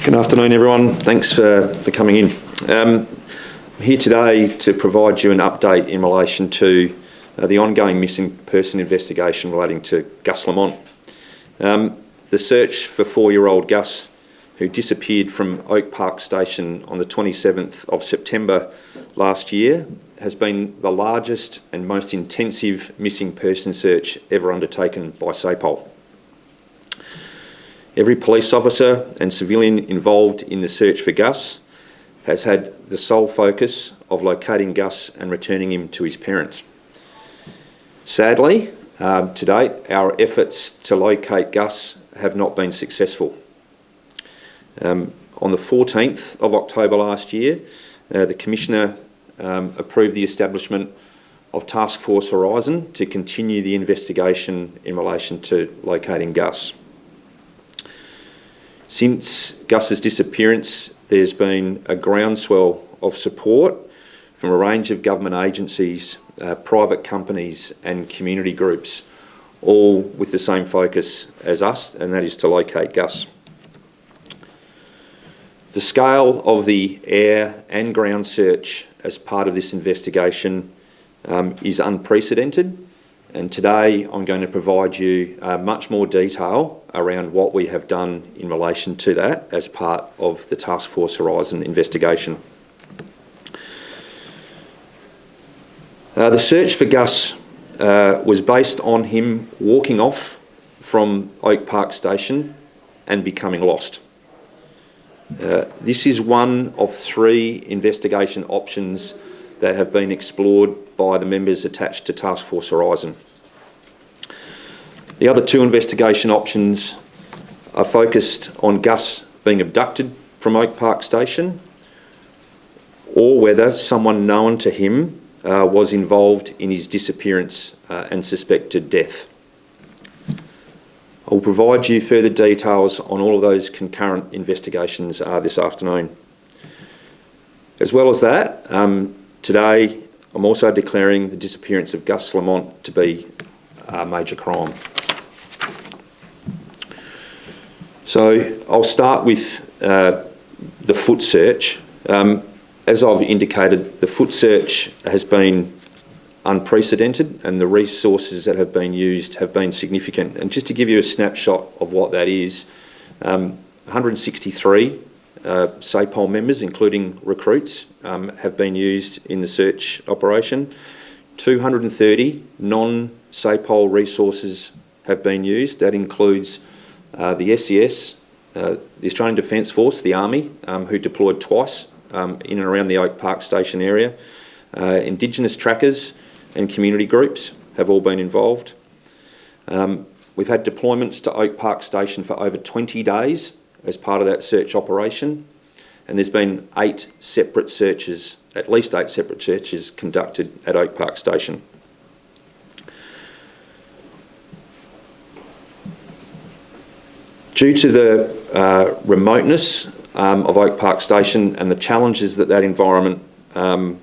Good afternoon, everyone. Thanks for coming in. I'm here today to provide you an update in relation to the ongoing missing person investigation relating to Gus Lamont. The search for 4-year-old Gus, who disappeared from Oak Park Station on the 27th of September last year, has been the largest and most intensive missing person search ever undertaken by SAPOL. Every police officer and civilian involved in the search for Gus has had the sole focus of locating Gus and returning him to his parents. Sadly, to date, our efforts to locate Gus have not been successful. On the 14th of October last year, the Commissioner approved the establishment of Task Force Horizon to continue the investigation in relation to locating Gus. Since Gus's disappearance, there's been a groundswell of support from a range of government agencies, private companies and community groups, all with the same focus as us, and that is to locate Gus. The scale of the air and ground search as part of this investigation is unprecedented, and today I'm going to provide you much more detail around what we have done in relation to that as part of the Task Force Horizon investigation. The search for Gus was based on him walking off from Oak Park Station and becoming lost. This is one of 3 investigation options that have been explored by the members attached to Task Force Horizon. The other 2 investigation options are focused on Gus being abducted from Oak Park Station, or whether someone known to him was involved in his disappearance and suspected death. I'll provide you further details on all of those concurrent investigations this afternoon. As well as that, today I'm also declaring the disappearance of Gus Lamont to be a major crime. So I'll start with the foot search. As I've indicated, the foot search has been unprecedented and the resources that have been used have been significant. And just to give you a snapshot of what that is, 163 SAPOL members, including recruits, have been used in the search operation. 230 non-SAPOL resources have been used. That includes the SES, the Australian Defence Force, the Army, who deployed twice in and around the Oak Park Station area. Indigenous trackers and community groups have all been involved. We've had deployments to Oak Park Station for over 20 days as part of that search operation, and there's been 8 separate searches, at least 8 separate searches conducted at Oak Park Station. Due to the remoteness of Oak Park Station and the challenges that that environment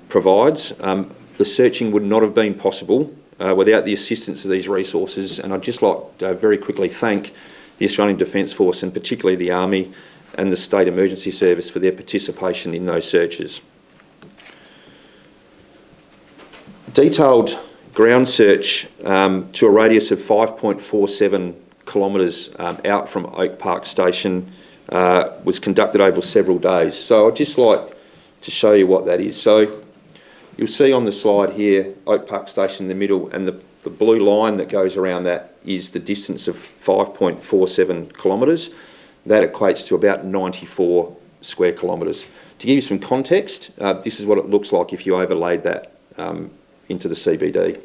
provides, the searching would not have been possible without the assistance of these resources, and I'd just like to very quickly thank the Australian Defence Force and particularly the Army and the State Emergency Service for their participation in those searches. Detailed ground search to a radius of 5.47 kilometres out from Oak Park Station was conducted over several days. So I'd just like to show you what that is. So you'll see on the slide here, Oak Park Station in the middle, and the blue line that goes around that is the distance of 5.47 kilometres. That equates to about 94 square kilometres. To give you some context, this is what it looks like if you overlaid that into the CBD.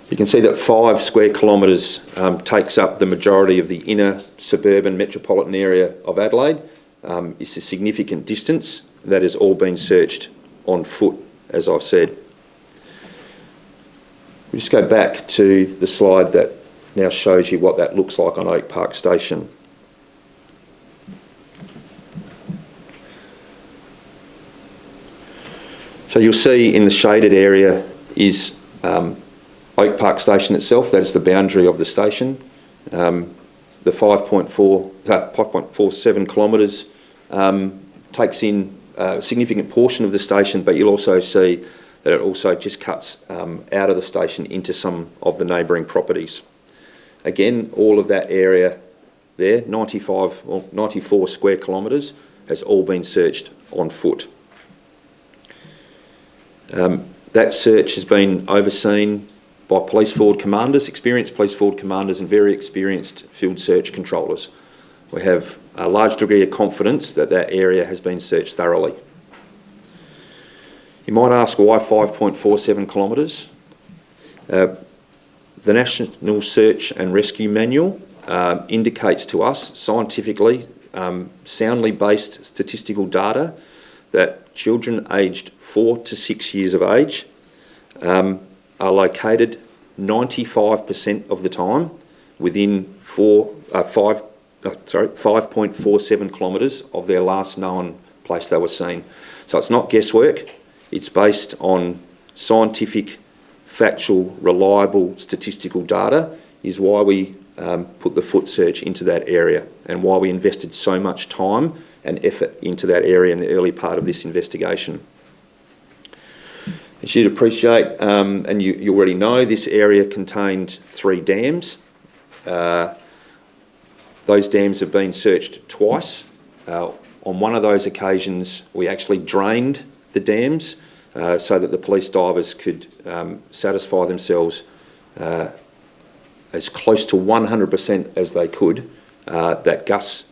You can see that 5 square kilometres takes up the majority of the inner suburban metropolitan area of Adelaide. It's a significant distance that has all been searched on foot, as I said. We just go back to the slide that now shows you what that looks like on Oak Park Station. So you'll see in the shaded area is Oak Park Station itself. That is the boundary of the station. the 5.47 kilometres takes in a significant portion of the station, but you'll also see that it also just cuts out of the station into some of the neighbouring properties. Again, all of that area there, 94 square kilometres, has all been searched on foot. That search has been overseen by police forward commanders, experienced police forward commanders and very experienced field search controllers. We have a large degree of confidence that that area has been searched thoroughly. You might ask why 5.47 kilometres? The National Search and Rescue Manual indicates to us scientifically, soundly based statistical data that children aged 4 to 6 years of age are located 95% of the time within 5.47 kilometres of their last known place they were seen. So it's not guesswork, it's based on scientific, factual, reliable statistical data is why we put the foot search into that area and why we invested so much time and effort into that area in the early part of this investigation. As you'd appreciate, and you already know, this area contained 3 dams. Those dams have been searched twice. On one of those occasions, we actually drained the dams so that the police divers could satisfy themselves as close to 100% as they could that Gus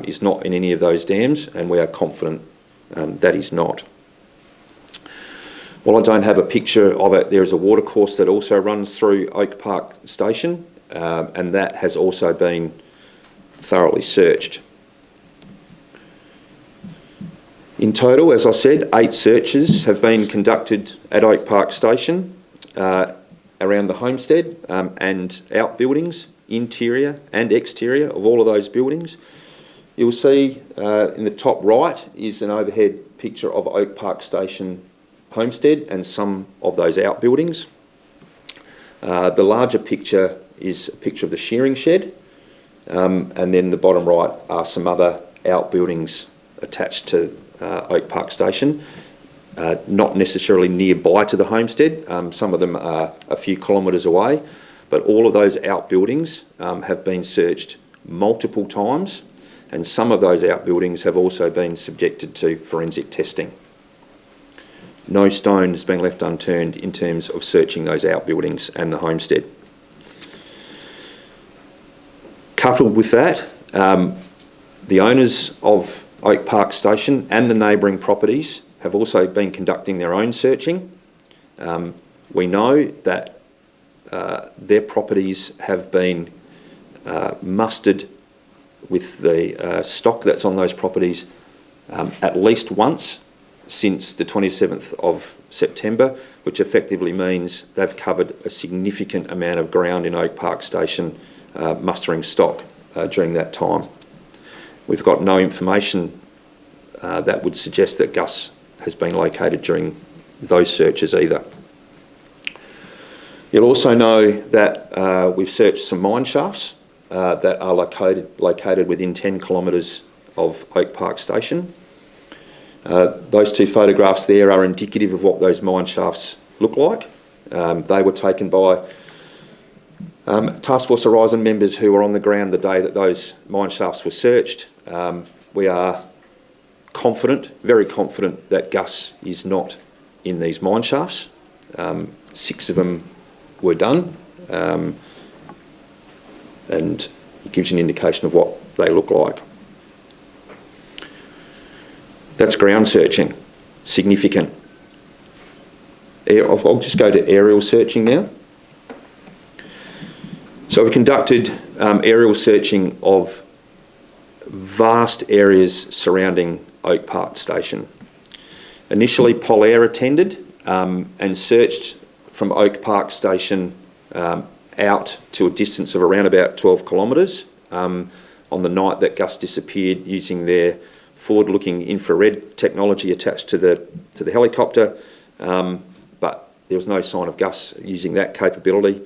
is not in any of those dams, and we are confident that he's not. While I don't have a picture of it, there is a watercourse that also runs through Oak Park Station, and that has also been thoroughly searched. In total, as I said, 8 searches have been conducted at Oak Park Station around the homestead and outbuildings, interior and exterior of all of those buildings. You'll see in the top right is an overhead picture of Oak Park Station homestead and some of those outbuildings. The larger picture is a picture of the shearing shed, and then the bottom right are some other outbuildings attached to Oak Park Station, not necessarily nearby to the homestead. Some of them are a few kilometres away, but all of those outbuildings have been searched multiple times, and some of those outbuildings have also been subjected to forensic testing. No stone has been left unturned in terms of searching those outbuildings and the homestead. Coupled with that, the owners of Oak Park Station and the neighbouring properties have also been conducting their own searching. We know that their properties have been mustered with the stock that's on those properties at least once since the 27th of September, which effectively means they've covered a significant amount of ground in Oak Park Station mustering stock during that time. We've got no information that would suggest that Gus has been located during those searches either. You'll also know that we've searched some mine shafts that are located within 10 kilometres of Oak Park Station. Those 2 photographs there are indicative of what those mine shafts look like. They were taken by Task Force Horizon members who were on the ground the day that those mine shafts were searched. We are confident, very confident, that Gus is not in these mine shafts. 6 of them were done, and it gives you an indication of what they look like. That's ground searching, significant. I'll just go to aerial searching now. So we've conducted aerial searching of vast areas surrounding Oak Park Station. Initially, Polair attended and searched from Oak Park Station out to a distance of around about 12 kilometres on the night that Gus disappeared, using their forward-looking infrared technology attached to the helicopter, but there was no sign of Gus using that capability.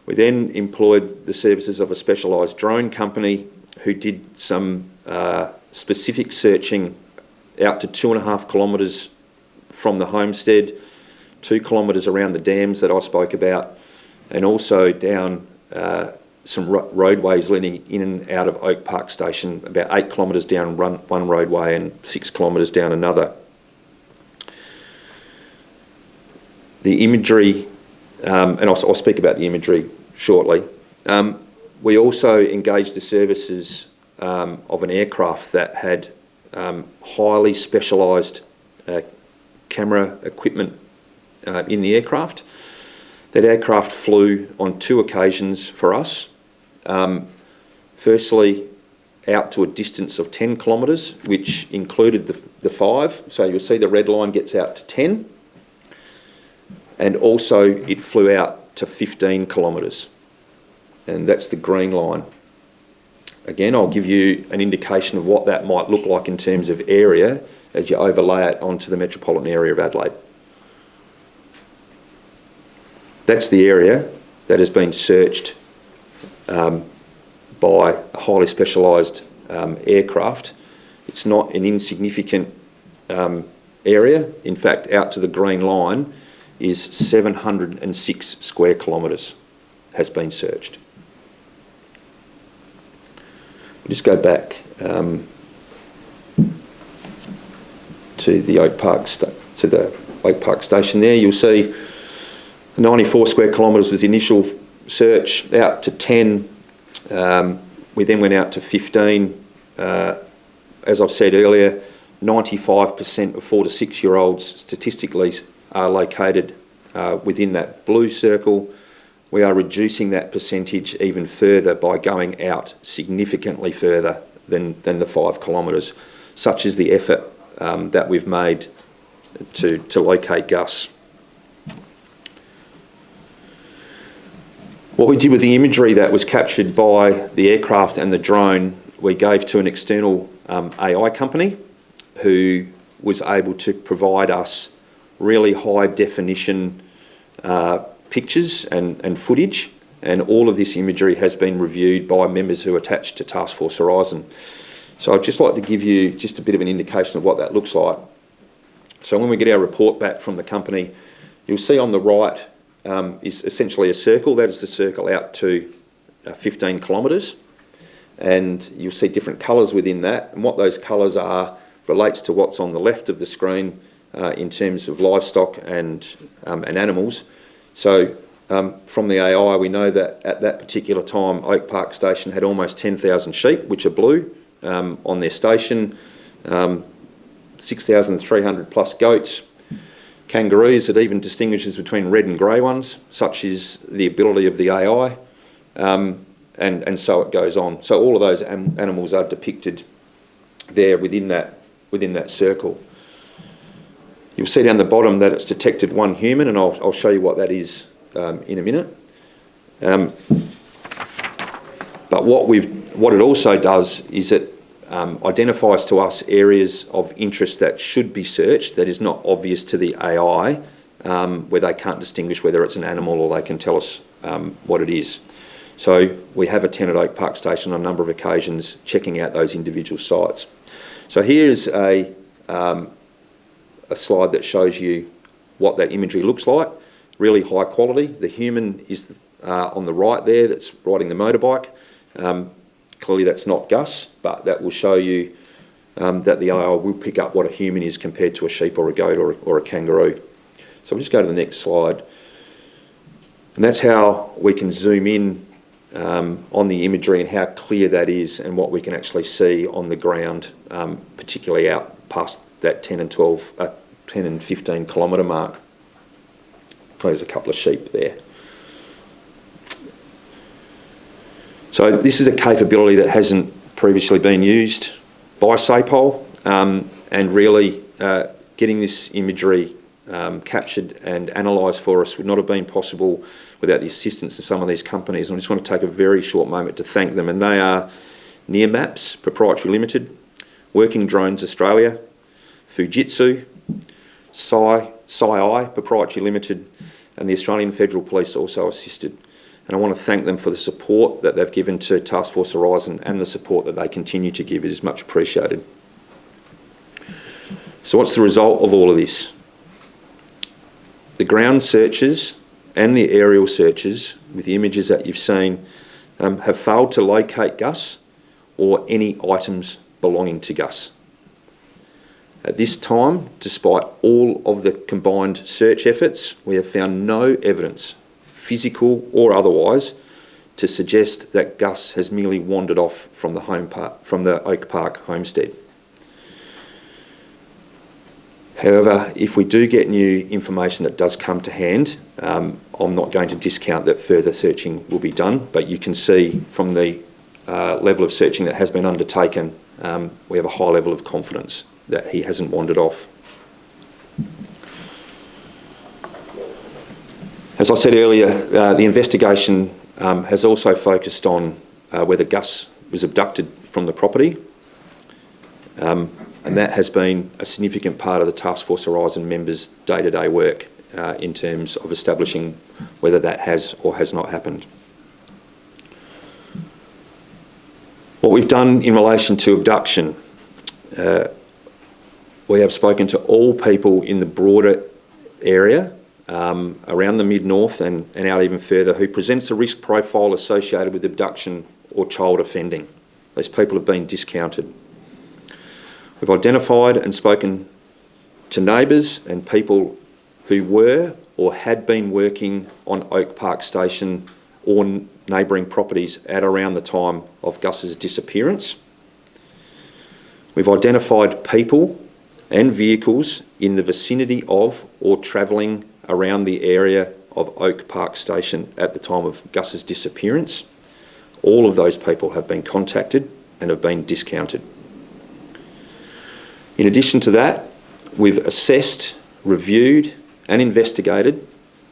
We then employed the services of a specialised drone company who did some specific searching out to 2.5 kilometres from the homestead, 2 kilometres around the dams that I spoke about, and also down some roadways leading in and out of Oak Park Station, about 8 kilometres down one roadway and 6 kilometres down another. The imagery, and I'll speak about the imagery shortly. We also engaged the services of an aircraft that had highly specialised camera equipment in the aircraft. That aircraft flew on 2 occasions for us. Firstly, out to a distance of 10 kilometres, which included the 5. So you'll see the red line gets out to 10. And also it flew out to 15 kilometres. And that's the green line. Again, I'll give you an indication of what that might look like in terms of area as you overlay it onto the metropolitan area of Adelaide. That's the area that has been searched by a highly specialised aircraft. It's not an insignificant area. In fact, out to the green line is 706 square kilometres has been searched. Just go back to the Oak Park Station there. You'll see 94 square kilometres was the initial search, out to 10. We then went out to 15. As I've said earlier, 95% of 4 to 6 year olds statistically are located within that blue circle. We are reducing that percentage even further by going out significantly further than the 5 kilometres, such is the effort that we've made to locate Gus. What we did with the imagery that was captured by the aircraft and the drone, we gave to an external AI company who was able to provide us really high definition pictures and footage, and all of this imagery has been reviewed by members who are attached to Task Force Horizon. So I'd just like to give you just a bit of an indication of what that looks like. So when we get our report back from the company, you'll see on the right is essentially a circle. That is the circle out to 15 kilometres, and you'll see different colours within that, and what those colours are relates to what's on the left of the screen in terms of livestock and animals. So from the AI, we know that at that particular time, Oak Park Station had almost 10,000 sheep, which are blue, on their station, 6,300 plus goats, kangaroos. It even distinguishes between red and grey ones, such is the ability of the AI, and so it goes on. So all of those animals are depicted there within that circle. You'll see down the bottom that it's detected 1 human, and I'll show you what that is in a minute. But what it also does is it identifies to us areas of interest that should be searched that is not obvious to the AI, where they can't distinguish whether it's an animal or they can tell us what it is. So we have attended Oak Park Station on a number of occasions checking out those individual sites. So here's a slide that shows you what that imagery looks like. Really high quality. The human is on the right there that's riding the motorbike. Clearly that's not Gus, but that will show you that the AI will pick up what a human is compared to a sheep or a goat or a kangaroo. So we'll just go to the next slide. And that's how we can zoom in on the imagery and how clear that is and what we can actually see on the ground, particularly out past that 10 and 15 kilometre mark. There's a couple of sheep there. So this is a capability that hasn't previously been used by SAPOL, and really getting this imagery captured and analysed for us would not have been possible without the assistance of some of these companies. And I just want to take a very short moment to thank them, and they are Nearmaps Proprietary Limited, Working Drones Australia, Fujitsu, SciI Proprietary Limited, and the Australian Federal Police also assisted. and I want to thank them for the support that they've given to Task Force Horizon, and the support that they continue to give is much appreciated. So what's the result of all of this? The ground searches and the aerial searches, with the images that you've seen, have failed to locate Gus or any items belonging to Gus. At this time, despite all of the combined search efforts, we have found no evidence, physical or otherwise, to suggest that Gus has merely wandered off from the Oak Park homestead. However, if we do get new information that does come to hand, I'm not going to discount that further searching will be done, but you can see from the level of searching that has been undertaken, we have a high level of confidence that he hasn't wandered off. As I said earlier, the investigation has also focused on whether Gus was abducted from the property, and that has been a significant part of the Task Force Horizon members' day-to-day work in terms of establishing whether that has or has not happened. What we've done in relation to abduction, we have spoken to all people in the broader area around the mid-north and out even further who presents a risk profile associated with abduction or child offending. These people have been discounted. We've identified and spoken to neighbours and people who were or had been working on Oak Park Station or neighbouring properties at around the time of Gus's disappearance. We've identified people and vehicles in the vicinity of or travelling around the area of Oak Park Station at the time of Gus's disappearance. All of those people have been contacted and have been discounted. In addition to that, we've assessed, reviewed and investigated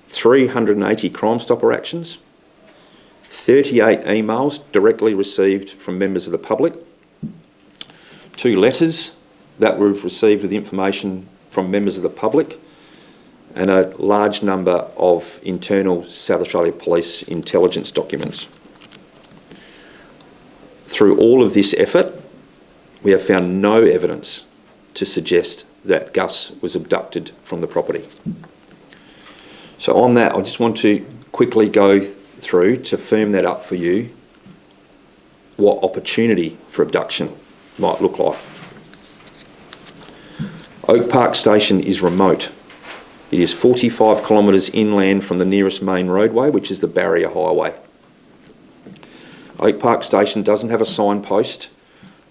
380 Crime Stopper actions, 38 emails directly received from members of the public, 2 letters that we've received with information from members of the public, and a large number of internal South Australia Police intelligence documents. Through all of this effort, we have found no evidence to suggest that Gus was abducted from the property. So on that, I just want to quickly go through to firm that up for you, what opportunity for abduction might look like. Oak Park Station is remote. It is 45 kilometres inland from the nearest main roadway, which is the Barrier Highway. Oak Park Station doesn't have a signpost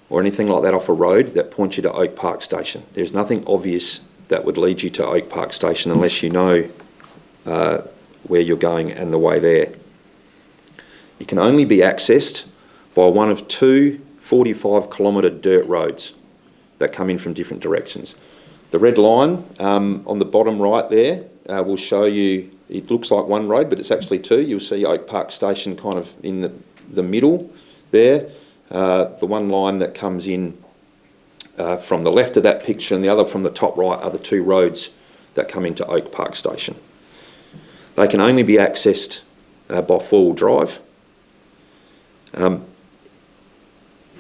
or anything like that off a road that points you to Oak Park Station. There's nothing obvious that would lead you to Oak Park Station unless you know where you're going and the way there. It can only be accessed by one of 2 45-kilometre dirt roads that come in from different directions. The red line on the bottom right there will show you, it looks like one road, but it's actually 2. You'll see Oak Park Station kind of in the middle there. The one line that comes in from the left of that picture and the other from the top right are the 2 roads that come into Oak Park Station. They can only be accessed by 4-wheel drive.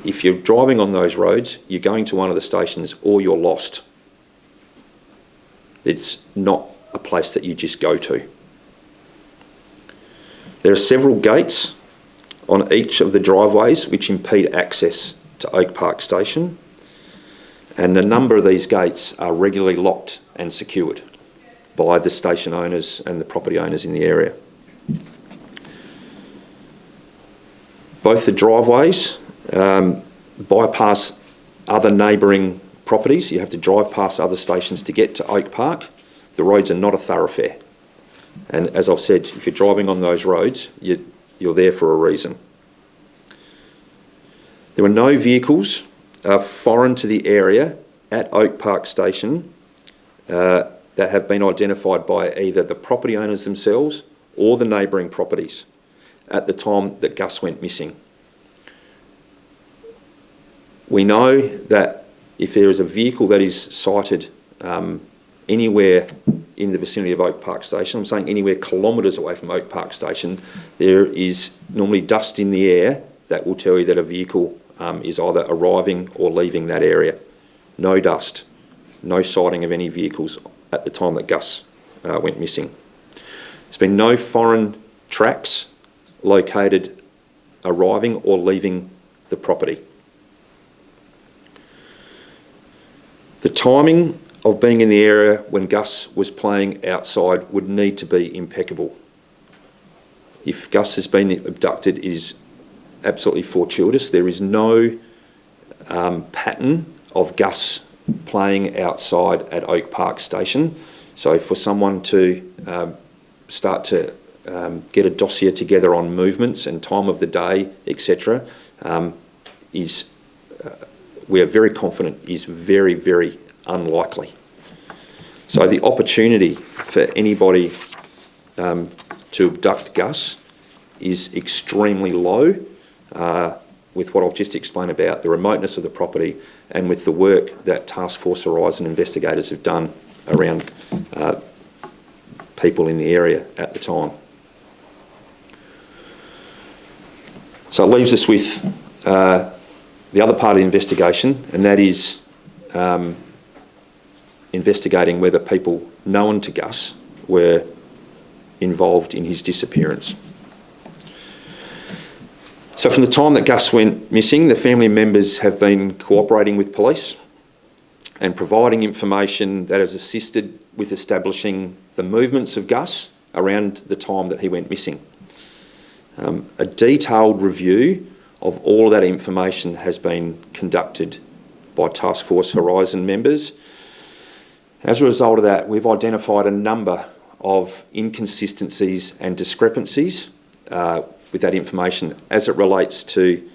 If you're driving on those roads, you're going to one of the stations or you're lost. It's not a place that you just go to. There are several gates on each of the driveways which impede access to Oak Park Station, and a number of these gates are regularly locked and secured by the station owners and the property owners in the area. Both the driveways bypass other neighbouring properties. You have to drive past other stations to get to Oak Park. The roads are not a thoroughfare. And as I've said, if you're driving on those roads, you're there for a reason. There were no vehicles foreign to the area at Oak Park Station that have been identified by either the property owners themselves or the neighbouring properties at the time that Gus went missing. We know that if there is a vehicle that is sighted anywhere in the vicinity of Oak Park Station, I'm saying anywhere kilometres away from Oak Park Station, there is normally dust in the air that will tell you that a vehicle is either arriving or leaving that area. No dust, no sighting of any vehicles at the time that Gus went missing. There's been no foreign tracks located arriving or leaving the property. The timing of being in the area when Gus was playing outside would need to be impeccable. If Gus has been abducted, it is absolutely fortuitous. There is no pattern of Gus playing outside at Oak Park Station. So for someone to start to get a dossier together on movements and time of the day, etc., we are very confident is very, very unlikely. So the opportunity for anybody to abduct Gus is extremely low, with what I've just explained about the remoteness of the property and with the work that Task Force Horizon investigators have done around people in the area at the time. So it leaves us with the other part of the investigation, and that is investigating whether people known to Gus were involved in his disappearance. So from the time that Gus went missing, the family members have been cooperating with police and providing information that has assisted with establishing the movements of Gus around the time that he went missing. A detailed review of all of that information has been conducted by Task Force Horizon members. As a result of that, we've identified a number of inconsistencies and discrepancies with that information as it relates to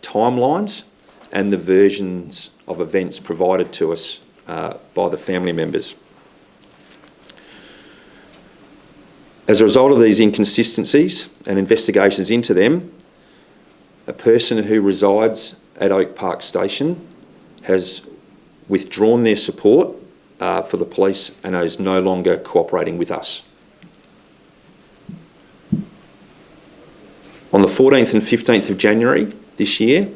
timelines and the versions of events provided to us by the family members. As a result of these inconsistencies and investigations into them, a person who resides at Oak Park Station has withdrawn their support for the police and is no longer cooperating with us. On the 14th and 15th of January this year,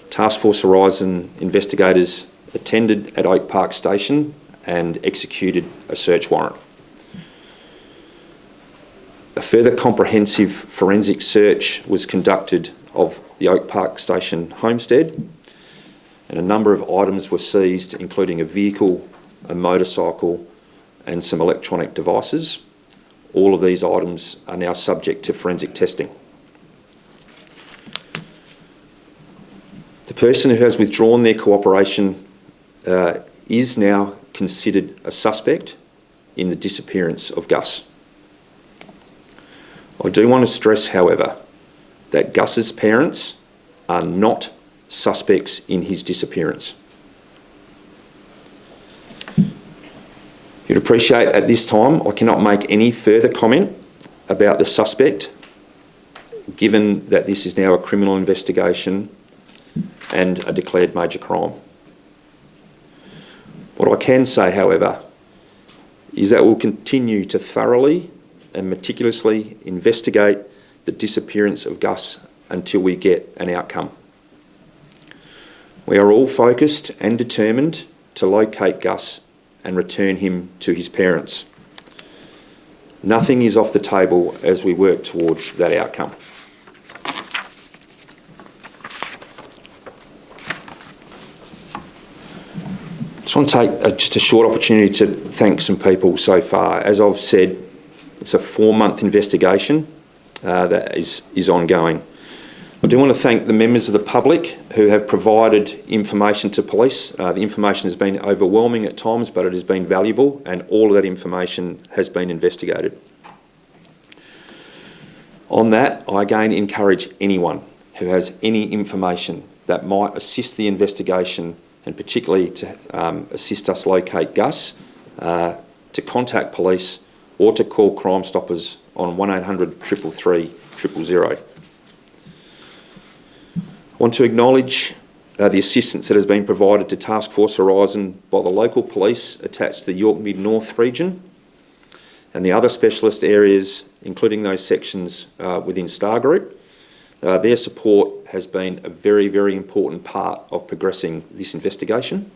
Task Force Horizon investigators attended at Oak Park Station and executed a search warrant. A further comprehensive forensic search was conducted of the Oak Park Station homestead, and a number of items were seized, including a vehicle, a motorcycle, and some electronic devices. All of these items are now subject to forensic testing. The person who has withdrawn their cooperation is now considered a suspect in the disappearance of Gus. I do want to stress, however, that Gus's parents are not suspects in his disappearance. You'd appreciate at this time I cannot make any further comment about the suspect, given that this is now a criminal investigation and a declared major crime. What I can say, however, is that we'll continue to thoroughly and meticulously investigate the disappearance of Gus until we get an outcome. We are all focused and determined to locate Gus and return him to his parents. Nothing is off the table as we work towards that outcome. I just want to take just a short opportunity to thank some people so far. As I've said, it's a 4-month investigation that is ongoing. I do want to thank the members of the public who have provided information to police. The information has been overwhelming at times, but it has been valuable, and all of that information has been investigated. On that, I again encourage anyone who has any information that might assist the investigation, and particularly to assist us locate Gus, to contact police or to call Crime Stoppers on 1800 333 000. I want to acknowledge the assistance that has been provided to Task Force Horizon by the local police attached to the York Mid-North region and the other specialist areas, including those sections within Star Group. Their support has been a very, very important part of progressing this investigation.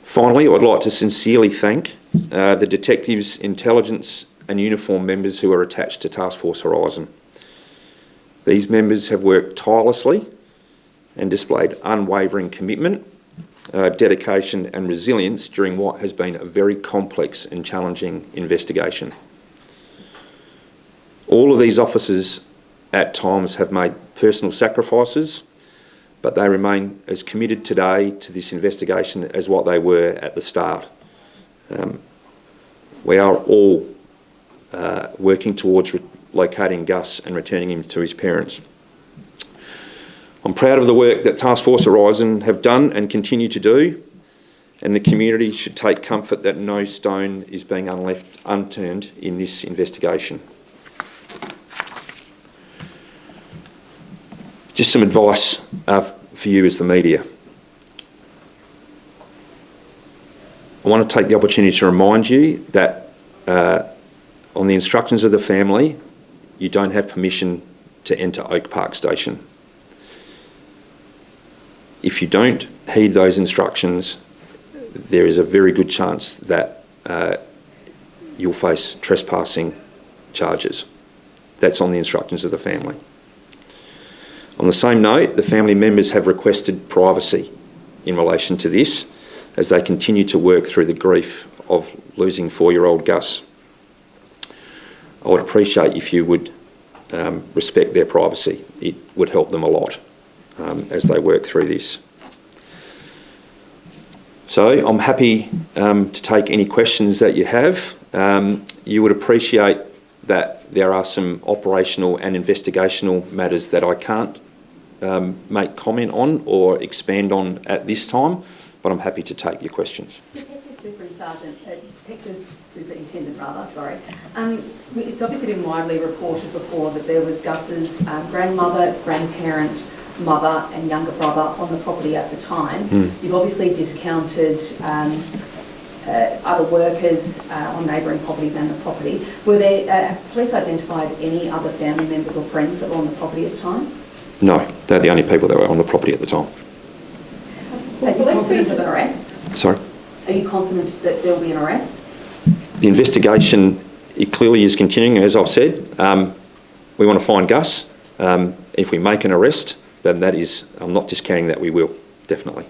Finally, I would like to sincerely thank the detectives, intelligence and uniform members who are attached to Task Force Horizon. These members have worked tirelessly and displayed unwavering commitment, dedication and resilience during what has been a very complex and challenging investigation. All of these officers at times have made personal sacrifices, but they remain as committed today to this investigation as what they were at the start. We are all working towards locating Gus and returning him to his parents. I'm proud of the work that Task Force Horizon have done and continue to do, and the community should take comfort that no stone is being left unturned in this investigation. Just some advice for you as the media. I want to take the opportunity to remind you that on the instructions of the family, you don't have permission to enter Oak Park Station. If you don't heed those instructions, there is a very good chance that you'll face trespassing charges. That's on the instructions of the family. On the same note, the family members have requested privacy in relation to this as they continue to work through the grief of losing 4-year-old Gus. I would appreciate if you would respect their privacy. It would help them a lot as they work through this. So I'm happy to take any questions that you have. You would appreciate that there are some operational and investigational matters that I can't make comment on or expand on at this time, but I'm happy to take your questions. Detective Superintendent, sorry. It's obviously been widely reported before that there was Gus's grandmother, grandparent, mother and younger brother on the property at the time. You've obviously discounted other workers on neighbouring properties and the property. Were there, have police identified any other family members or friends that were on the property at the time? No, they're the only people that were on the property at the time. Are you confident of an arrest? Sorry? Are you confident that there will be an arrest? The investigation, it clearly is continuing, as I've said. We want to find Gus. If we make an arrest, then that is, I'm not discounting that we will, definitely.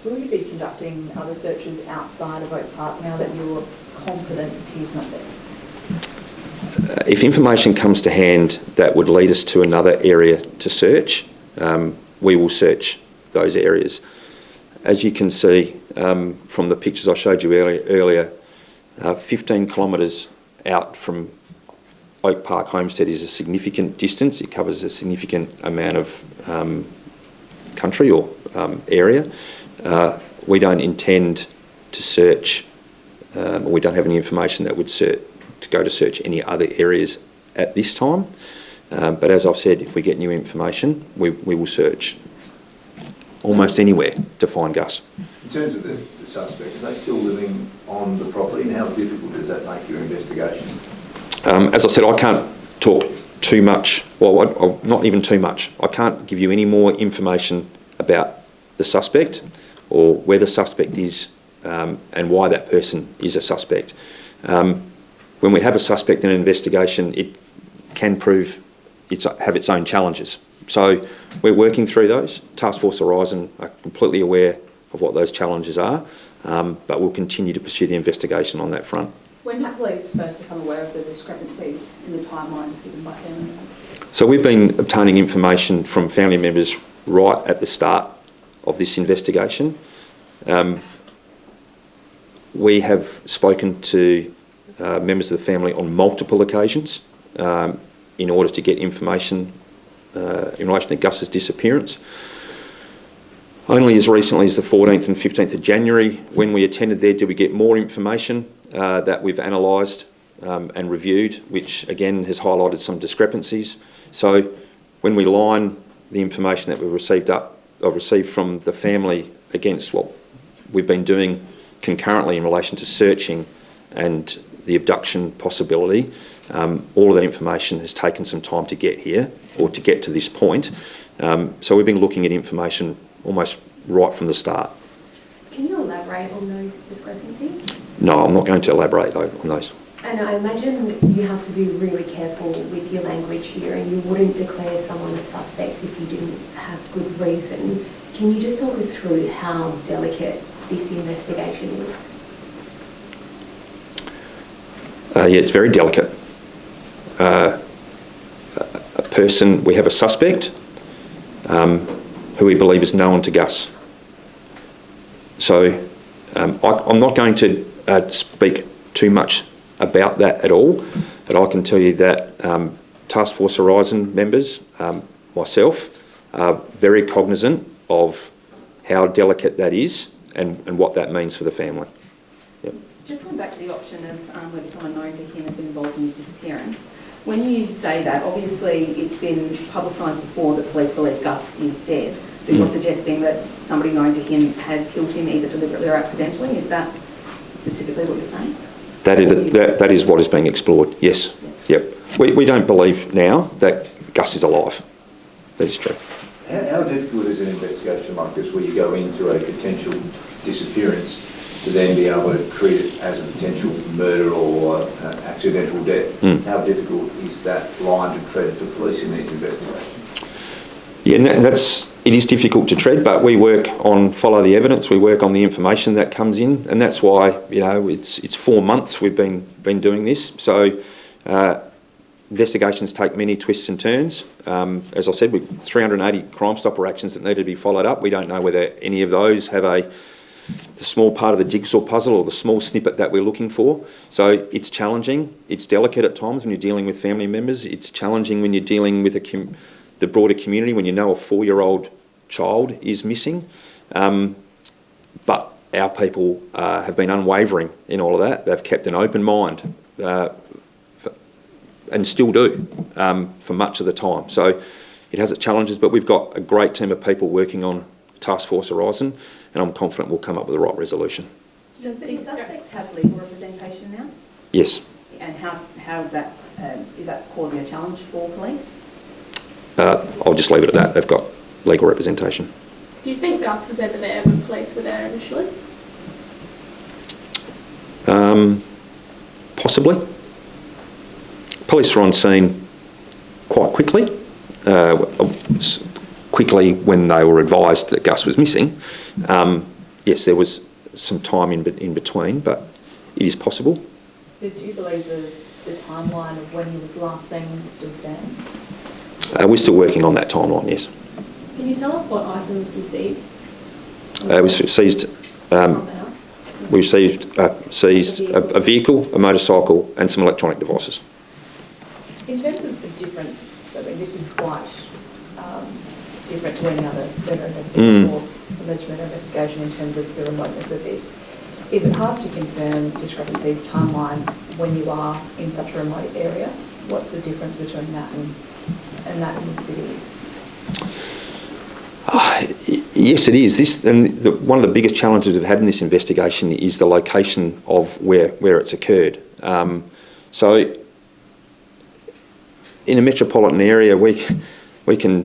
Will you be conducting other searches outside of Oak Park now that you're confident he's not there? If information comes to hand that would lead us to another area to search, we will search those areas. As you can see from the pictures I showed you earlier, 15 kilometres out from Oak Park Homestead is a significant distance. It covers a significant amount of country or area. We don't intend to search, or we don't have any information that would go to search any other areas at this time. But as I've said, if we get new information, we will search almost anywhere to find Gus. In terms of the suspect, are they still living on the property, and how difficult does that make your investigation? As I said, I can't talk too much, well, not even too much. I can't give you any more information about the suspect or where the suspect is and why that person is a suspect. When we have a suspect in an investigation, it can prove have its own challenges. So we're working through those. Task Force Horizon are completely aware of what those challenges are, but we'll continue to pursue the investigation on that front. When did police first become aware of the discrepancies in the timelines given by family members? So we've been obtaining information from family members right at the start of this investigation. We have spoken to members of the family on multiple occasions in order to get information in relation to Gus's disappearance. Only as recently as the 14th and 15th of January, when we attended there, did we get more information that we've analysed and reviewed, which again has highlighted some discrepancies. So when we line the information that I've received from the family against what we've been doing concurrently in relation to searching and the abduction possibility. All of that information has taken some time to get here, or to get to this point. So we've been looking at information almost right from the start. Can you elaborate on those discrepancies? No, I'm not going to elaborate though on those. And I imagine you have to be really careful with your language here, and you wouldn't declare someone a suspect if you didn't have good reason. Can you just talk us through how delicate this investigation is? Yeah, it's very delicate. We have a suspect who we believe is known to Gus. So I'm not going to speak too much about that at all, but I can tell you that Task Force Horizon members, myself, are very cognisant of how delicate that is and what that means for the family. Yep. Just going back to the option of whether someone known to him has been involved in his disappearance, when you say that, obviously it's been publicised before that police believe Gus is dead. So you're suggesting that somebody known to him has killed him either deliberately or accidentally. Is that specifically what you're saying? That is what is being explored, yes. Yep. We don't believe now that Gus is alive. That is true. How difficult is an investigation like this, where you go into a potential disappearance to then be able to treat it as a potential murder or accidental death? How difficult is that line to tread for police in these investigations? Yeah, and it is difficult to tread, but we work on follow the evidence. We work on the information that comes in, and that's why it's 4 months we've been doing this. So investigations take many twists and turns. As I said, with 380 Crime Stopper actions that need to be followed up, we don't know whether any of those have the small part of the jigsaw puzzle or the small snippet that we're looking for. So it's challenging. It's delicate at times when you're dealing with family members. It's challenging when you're dealing with the broader community, when you know a 4-year-old child is missing. But our people have been unwavering in all of that. They've kept an open mind and still do for much of the time. So it has its challenges, but we've got a great team of people working on Task Force Horizon, and I'm confident we'll come up with the right resolution. Does the suspect have legal representation now? Yes. And how is that causing a challenge for police? I'll just leave it at that. They've got legal representation. Do you think Gus was ever there when police were there initially? Possibly. Police were on scene quite quickly. Quickly when they were advised that Gus was missing. Yes, there was some time in between, but it is possible. So do you believe the timeline of when he was last seen still stands? We're still working on that timeline, yes. Can you tell us what items you seized? We seized a vehicle, a motorcycle, and some electronic devices. In terms of the difference, I mean, this is quite different to any other murder investigation or alleged murder investigation in terms of the remoteness of this. Is it hard to confirm discrepancies, timelines, when you are in such a remote area? What's the difference between that and that in the city? Yes, it is. One of the biggest challenges we've had in this investigation is the location of where it's occurred. So in a metropolitan area, we can